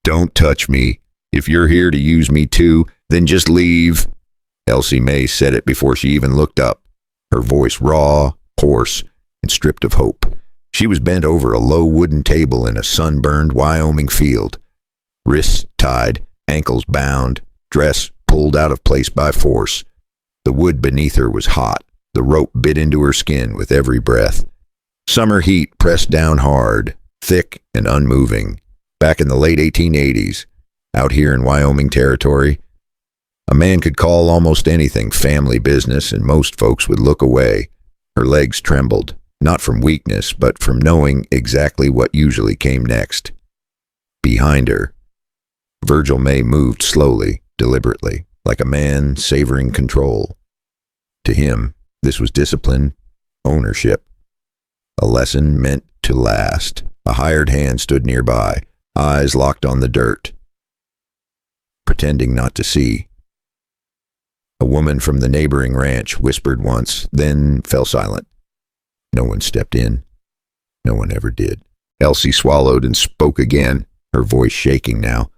Don't touch me. If you're here to use me too, then just leave. Elsie Mae said it before she even looked up, her voice raw, hoarse, and stripped of hope. She was bent over a low wooden table in a sunburned Wyoming field. Wrists tied, ankles bound, dress pulled out of place by force. The wood beneath her was hot. The rope bit into her skin with every breath. Summer heat pressed down hard, thick and unmoving. Back in the late 1880s, out here in Wyoming territory, a man could call almost anything family business and most folks would look away. Her legs trembled, not from weakness, but from knowing exactly what usually came next. Behind her, Virgil May moved slowly, deliberately, like a man savoring control. To him, this was discipline, ownership. A lesson meant to last. A hired hand stood nearby, eyes locked on the dirt, pretending not to see. A woman from the neighboring ranch whispered once, then fell silent. No one stepped in. No one ever did. Elsie swallowed and spoke again, her voice shaking now.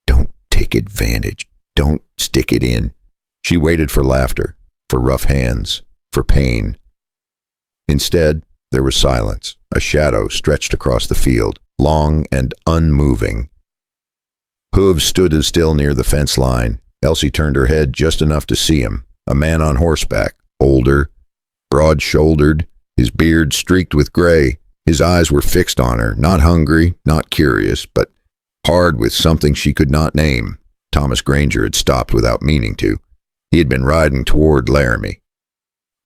Don't take advantage. Don't stick it in. She waited for laughter, for rough hands, for pain. Instead, there was silence. A shadow stretched across the field, long and unmoving. Hooves stood as still near the fence line. Elsie turned her head just enough to see him, a man on horseback, older, broad-shouldered, his beard streaked with gray. His eyes were fixed on her, not hungry, not curious, but hard with something she could not name. Thomas Granger had stopped without meaning to. He had been riding toward Laramie.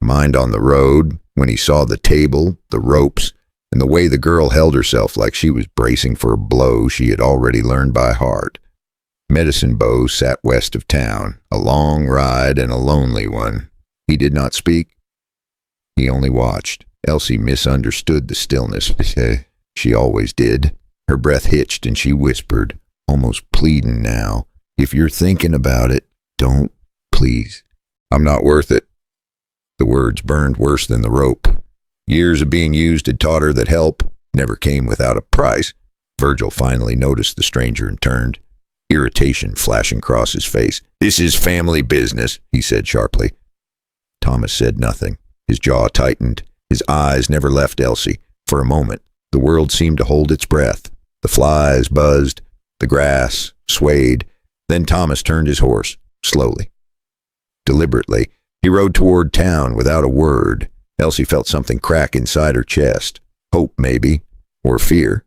Mind on the road, when he saw the table, the ropes, and the way the girl held herself like she was bracing for a blow she had already learned by heart. Medicine Bow sat west of town, a long ride and a lonely one. He did not speak. He only watched. Elsie misunderstood the stillness. She always did. Her breath hitched and she whispered, almost pleading now, if you're thinking about it, don't, please. I'm not worth it. The words burned worse than the rope. Years of being used had taught her that help never came without a price. Virgil finally noticed the stranger and turned, irritation flashing across his face. This is family business, he said sharply. Thomas said nothing. His jaw tightened. His eyes never left Elsie. For a moment, the world seemed to hold its breath. The flies buzzed. The grass swayed. Then Thomas turned his horse, slowly. Deliberately, he rode toward town without a word. Elsie felt something crack inside her chest. Hope, maybe, or fear.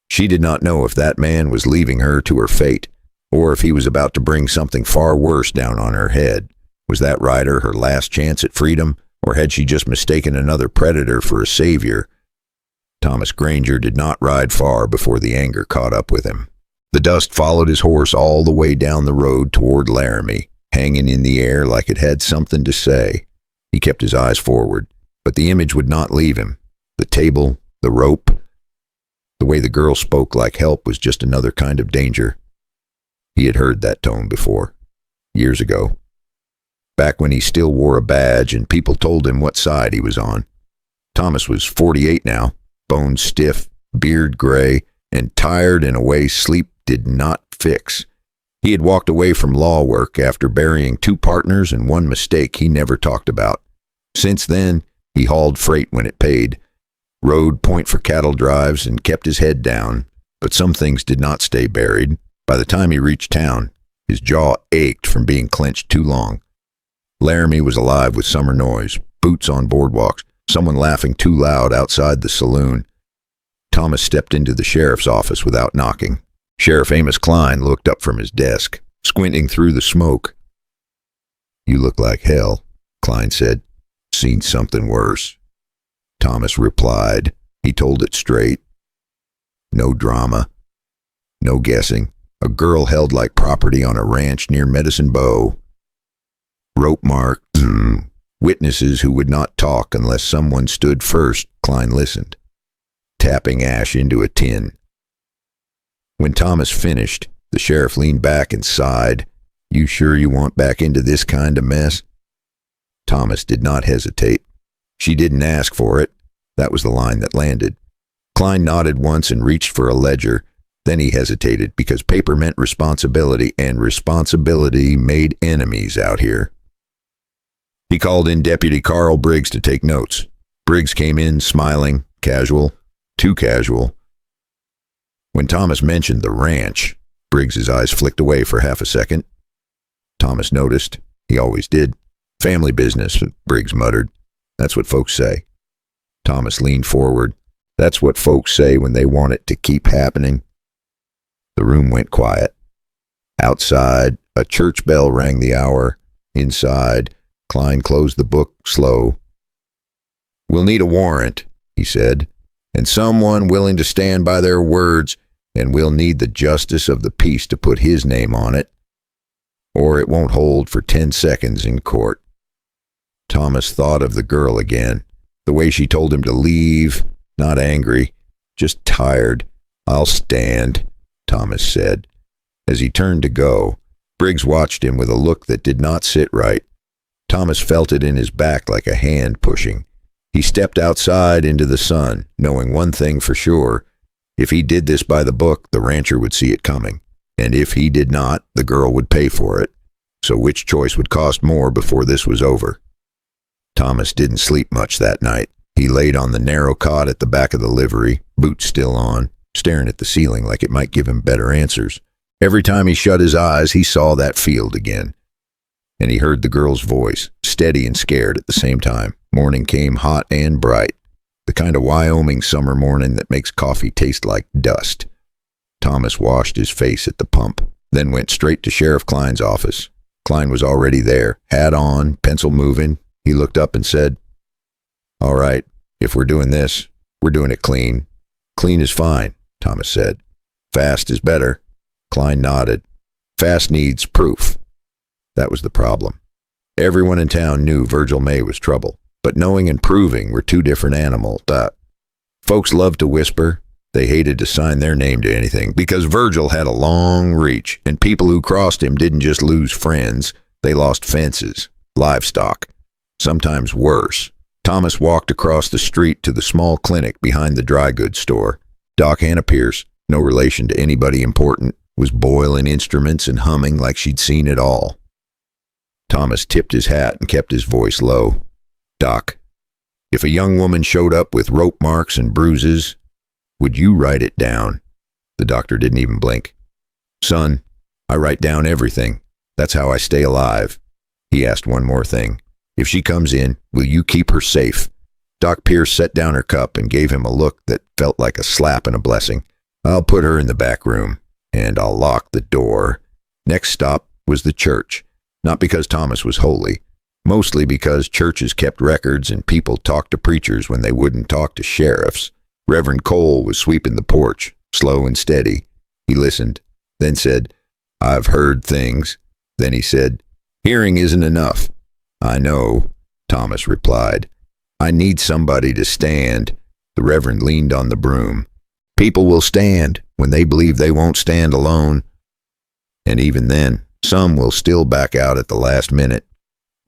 She did not know if that man was leaving her to her fate, or if he was about to bring something far worse down on her head. Was that rider her last chance at freedom, or had she just mistaken another predator for a savior? Thomas Granger did not ride far before the anger caught up with him. The dust followed his horse all the way down the road toward Laramie, hanging in the air like it had something to say. He kept his eyes forward, but the image would not leave him. The table, the rope, the way the girl spoke like help was just another kind of danger. He had heard that tone before, years ago, back when he still wore a badge and people told him what side he was on. Thomas was 48 now, bones stiff, beard gray, and tired in a way sleep did not fix. He had walked away from law work after burying 2 partners and one mistake he never talked about. Since then, he hauled freight when it paid, rode point for cattle drives, and kept his head down. But some things did not stay buried. By the time he reached town, his jaw ached from being clenched too long. Laramie was alive with summer noise, boots on boardwalks, someone laughing too loud outside the saloon. Thomas stepped into the sheriff's office without knocking. Sheriff Amos Klein looked up from his desk, squinting through the smoke. You look like hell, Klein said. Seen something worse. Thomas replied. He told it straight. No drama. No guessing. A girl held like property on a ranch near Medicine Bow. Rope mark. Witnesses who would not talk unless someone stood first. Klein listened, tapping ash into a tin. When Thomas finished, the sheriff leaned back and sighed. You sure you want back into this kind of mess? Thomas did not hesitate. She didn't ask for it. That was the line that landed. Klein nodded once and reached for a ledger. Then he hesitated because paper meant responsibility, and responsibility made enemies out here. He called in Deputy Carl Briggs to take notes. Briggs came in smiling, casual, too casual. When Thomas mentioned the ranch, Briggs's eyes flicked away for half a second. Thomas noticed. He always did. Family business, Briggs muttered. That's what folks say. Thomas leaned forward. That's what folks say when they want it to keep happening. The room went quiet. Outside, a church bell rang the hour. Inside, Klein closed the book slow. We'll need a warrant, he said, and someone willing to stand by their words, and we'll need the justice of the peace to put his name on it, or it won't hold for 10 seconds in court. Thomas thought of the girl again, the way she told him to leave, not angry, just tired. I'll stand, Thomas said. As he turned to go, Briggs watched him with a look that did not sit right. Thomas felt it in his back like a hand pushing. He stepped outside into the sun, knowing one thing for sure. If he did this by the book, the rancher would see it coming. And if he did not, the girl would pay for it. So which choice would cost more before this was over? Thomas didn't sleep much that night. He laid on the narrow cot at the back of the livery, boots still on, staring at the ceiling like it might give him better answers. Every time he shut his eyes, he saw that field again. And he heard the girl's voice, steady and scared at the same time. Morning came hot and bright, the kind of Wyoming summer morning that makes coffee taste like dust. Thomas washed his face at the pump, then went straight to Sheriff Klein's office. Klein was already there, hat on, pencil moving. He looked up and said, "All right, if we're doing this, we're doing it clean." "Clean is fine," Thomas said. "Fast is better." Klein nodded. "Fast needs proof." That was the problem. Everyone in town knew Virgil May was trouble, but knowing and proving were two different animals. Folks loved to whisper. They hated to sign their name to anything because Virgil had a long reach, and people who crossed him didn't just lose friends, they lost fences, livestock, sometimes worse. Thomas walked across the street to the small clinic behind the dry goods store. Doc Hannah Pierce, no relation to anybody important, was boiling instruments and humming like she'd seen it all. Thomas tipped his hat and kept his voice low. "Doc, if a young woman showed up with rope marks and bruises, would you write it down?" The doctor didn't even blink. "Son, I write down everything. That's how I stay alive." He asked one more thing. "If she comes in, will you keep her safe?" Doc Pierce set down her cup and gave him a look that felt like a slap and a blessing. "I'll put her in the back room, and I'll lock the door." Next stop was the church, not because Thomas was holy, mostly because churches kept records and people talked to preachers when they wouldn't talk to sheriffs. Reverend Cole was sweeping the porch, slow and steady. He listened, then said, "I've heard things." Then he said, "Hearing isn't enough." "I know," Thomas replied. "I need somebody to stand." The Reverend leaned on the broom. "People will stand when they believe they won't stand alone. And even then, some will still back out at the last minute."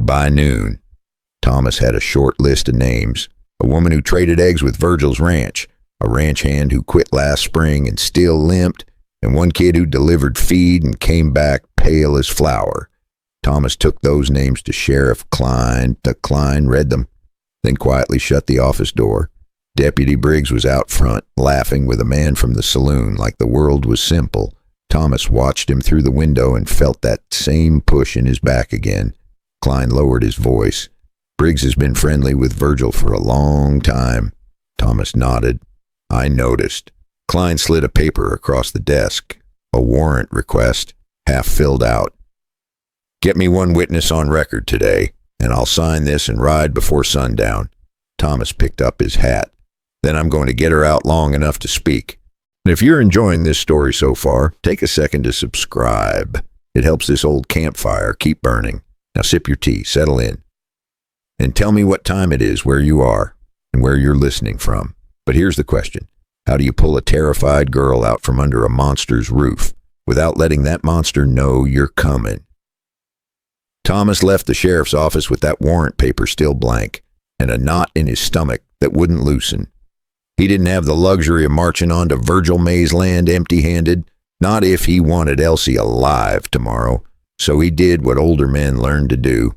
By noon, Thomas had a short list of names. A woman who traded eggs with Virgil's ranch, a ranch hand who quit last spring and still limped, and one kid who delivered feed and came back pale as flour. Thomas took those names to Sheriff Klein. Klein read them, then quietly shut the office door. Deputy Briggs was out front, laughing with a man from the saloon like the world was simple. Thomas watched him through the window and felt that same push in his back again. Klein lowered his voice. "Briggs has been friendly with Virgil for a long time." Thomas nodded. "I noticed." Klein slid a paper across the desk. A warrant request, half filled out. "Get me one witness on record today, and I'll sign this and ride before sundown." Thomas picked up his hat. "Then I'm going to get her out long enough to speak." And if you're enjoying this story so far, take a second to subscribe. It helps this old campfire keep burning. Now sip your tea, settle in, and tell me what time it is where you are and where you're listening from. But here's the question. How do you pull a terrified girl out from under a monster's roof without letting that monster know you're coming? Thomas left the sheriff's office with that warrant paper still blank and a knot in his stomach that wouldn't loosen. He didn't have the luxury of marching on to Virgil May's land empty-handed, not if he wanted Elsie alive tomorrow. So he did what older men learned to do.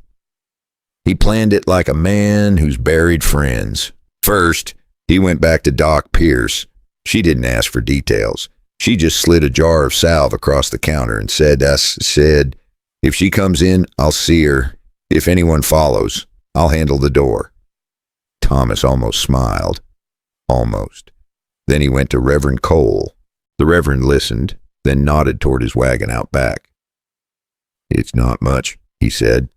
He planned it like a man who's buried friends. First, he went back to Doc Pierce. She didn't ask for details. She just slid a jar of salve across the counter and said, if she comes in, I'll see her. If anyone follows, I'll handle the door. Thomas almost smiled. Almost. Then he went to Reverend Cole. The Reverend listened, then nodded toward his wagon out back. It's not much, he said,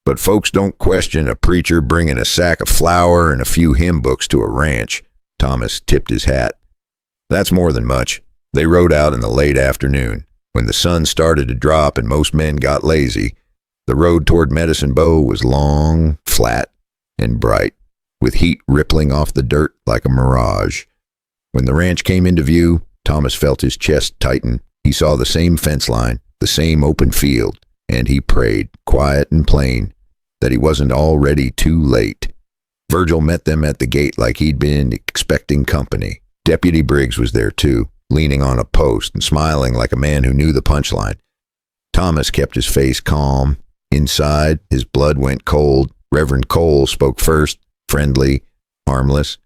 but folks don't question a preacher bringing a sack of flour and a few hymn books to a ranch. Thomas tipped his hat. That's more than much. They rode out in the late afternoon. When the sun started to drop and most men got lazy, the road toward Medicine Bow was long, flat, and bright, with heat rippling off the dirt like a mirage. When the ranch came into view, Thomas felt his chest tighten. He saw the same fence line, the same open field, and he prayed, quiet and plain, that he wasn't already too late. Virgil met them at the gate like he'd been expecting company. Deputy Briggs was there too, leaning on a post and smiling like a man who knew the punchline. Thomas kept his face calm. Inside, his blood went cold. Reverend Cole spoke first, friendly, harmless.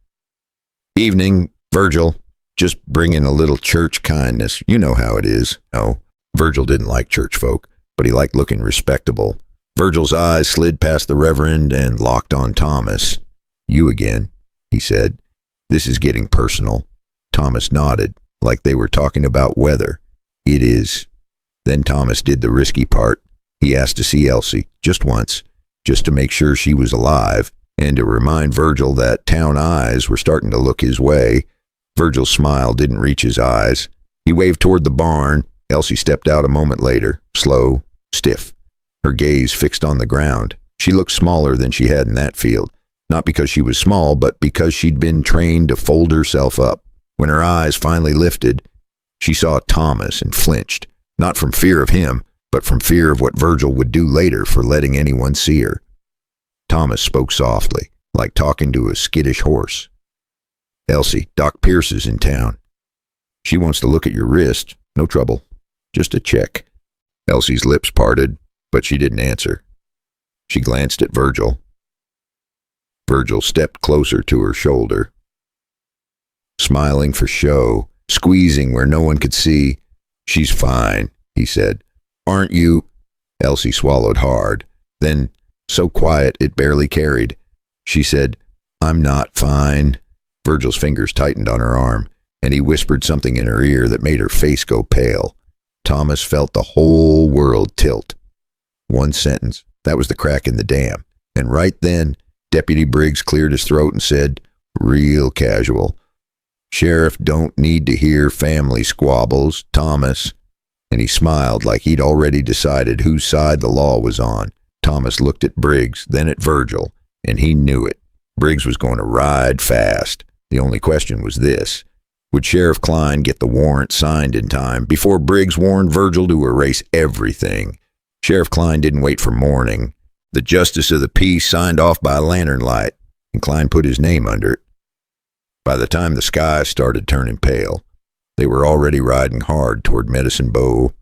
Evening, Virgil. Just bringing a little church kindness. You know how it is. No, Virgil didn't like church folk, but he liked looking respectable. Virgil's eyes slid past the Reverend and locked on Thomas. You again, he said. This is getting personal. Thomas nodded, like they were talking about weather. It is. Then Thomas did the risky part. He asked to see Elsie, just once, just to make sure she was alive, and to remind Virgil that town eyes were starting to look his way. Virgil's smile didn't reach his eyes. He waved toward the barn. Elsie stepped out a moment later, slow, stiff, her gaze fixed on the ground. She looked smaller than she had in that field, not because she was small, but because she'd been trained to fold herself up. When her eyes finally lifted, she saw Thomas and flinched, not from fear of him, but from fear of what Virgil would do later for letting anyone see her. Thomas spoke softly, like talking to a skittish horse. Elsie, Doc Pierce is in town. She wants to look at your wrist. No trouble. Just a check. Elsie's lips parted, but she didn't answer. She glanced at Virgil. Virgil stepped closer to her shoulder. Smiling for show, squeezing where no one could see. She's fine, he said. Aren't you? Elsie swallowed hard. Then, so quiet it barely carried. She said, I'm not fine. Virgil's fingers tightened on her arm, and he whispered something in her ear that made her face go pale. Thomas felt the whole world tilt. One sentence, that was the crack in the dam. And right then, Deputy Briggs cleared his throat and said, real casual, Sheriff don't need to hear family squabbles, Thomas. And he smiled like he'd already decided whose side the law was on. Thomas looked at Briggs, then at Virgil, and he knew it. Briggs was going to ride fast. The only question was this. Would Sheriff Klein get the warrant signed in time before Briggs warned Virgil to erase everything? Sheriff Klein didn't wait for morning. The Justice of the Peace signed off by a lantern light, and Klein put his name under it. By the time the sky started turning pale, they were already riding hard toward Medicine Bow.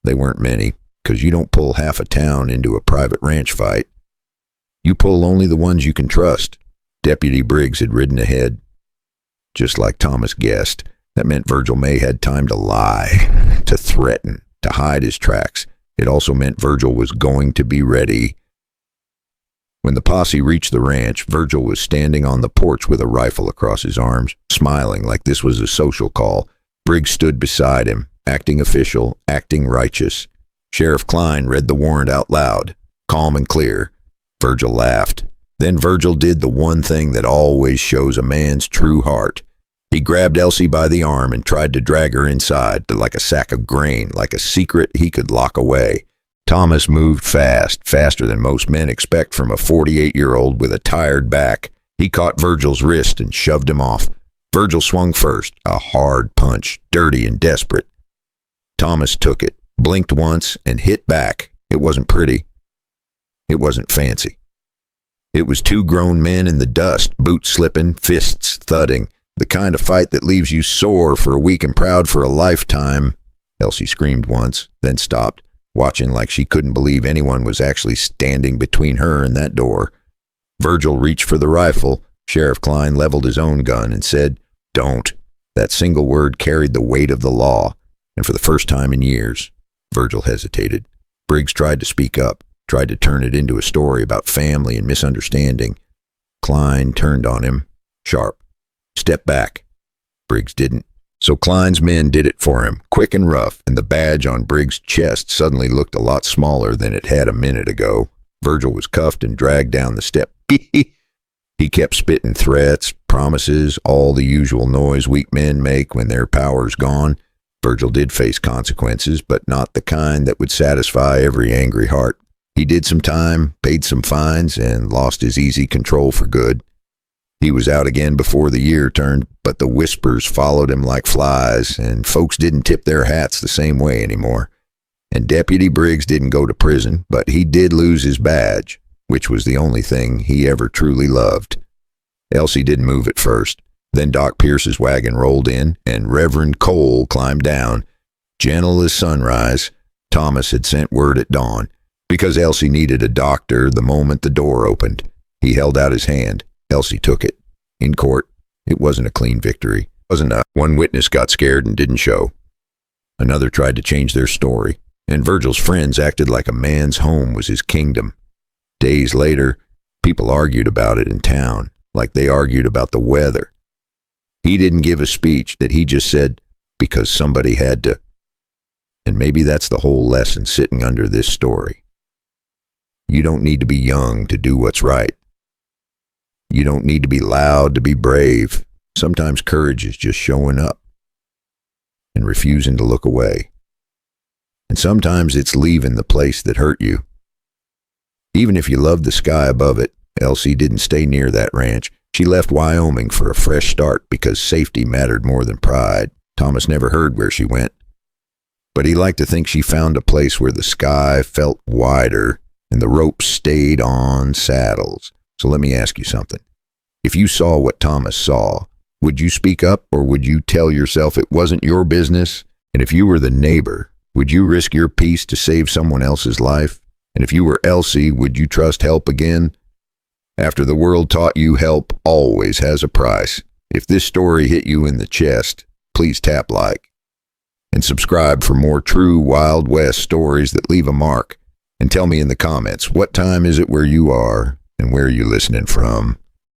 They weren't many, because you don't pull half a town into a private ranch fight. You pull only the ones you can trust. Deputy Briggs had ridden ahead. Just like Thomas guessed, that meant Virgil May had time to lie, to threaten, to hide his tracks. It also meant Virgil was going to be ready. When the posse reached the ranch, Virgil was standing on the porch with a rifle across his arms, smiling like this was a social call. Briggs stood beside him, acting official, acting righteous. Sheriff Klein read the warrant out loud, calm and clear. Virgil laughed. Then Virgil did the one thing that always shows a man's true heart. He grabbed Elsie by the arm and tried to drag her inside, like a sack of grain, like a secret he could lock away. Thomas moved fast, faster than most men expect from a 48-year-old with a tired back. He caught Virgil's wrist and shoved him off. Virgil swung first, a hard punch, dirty and desperate. Thomas took it, blinked once, and hit back. It wasn't pretty. It wasn't fancy. It was two grown men in the dust, boots slipping, fists thudding. The kind of fight that leaves you sore for a week and proud for a lifetime. Elsie screamed once, then stopped, watching like she couldn't believe anyone was actually standing between her and that door. Virgil reached for the rifle. Sheriff Klein leveled his own gun and said, "Don't." That single word carried the weight of the law, and for the first time in years, Virgil hesitated. Briggs tried to speak up, tried to turn it into a story about family and misunderstanding. Klein turned on him, sharp. "Step back." Briggs didn't. So Klein's men did it for him, quick and rough, and the badge on Briggs' chest suddenly looked a lot smaller than it had a minute ago. Virgil was cuffed and dragged down the step. He kept spitting threats, promises, all the usual noise weak men make when their power's gone. Virgil did face consequences, but not the kind that would satisfy every angry heart. He did some time, paid some fines, and lost his easy control for good. He was out again before the year turned, but the whispers followed him like flies, and folks didn't tip their hats the same way anymore. And Deputy Briggs didn't go to prison, but he did lose his badge, which was the only thing he ever truly loved. Elsie didn't move at first. Then Doc Pierce's wagon rolled in, and Reverend Cole climbed down. Gentle as sunrise, Thomas had sent word at dawn, because Elsie needed a doctor the moment the door opened. He held out his hand. Elsie took it. In court, it wasn't a clean victory. It wasn't a one witness got scared and didn't show. Another tried to change their story, and Virgil's friends acted like a man's home was his kingdom. Days later, people argued about it in town, like they argued about the weather. He didn't give a speech that he just said, because somebody had to. And maybe that's the whole lesson sitting under this story. You don't need to be young to do what's right. You don't need to be loud to be brave. Sometimes courage is just showing up and refusing to look away. And sometimes it's leaving the place that hurt you. Even if you love the sky above it, Elsie didn't stay near that ranch. She left Wyoming for a fresh start because safety mattered more than pride. Thomas never heard where she went, but he liked to think she found a place where the sky felt wider and the ropes stayed on saddles. So let me ask you something. If you saw what Thomas saw, would you speak up, or would you tell yourself it wasn't your business? And if you were the neighbor, would you risk your peace to save someone else's life? And if you were Elsie, would you trust help again? After the world taught you help always has a price. If this story hit you in the chest, please tap like and subscribe for more true Wild West stories that leave a mark. And tell me in the comments, what time is it where you are and where are you listening from?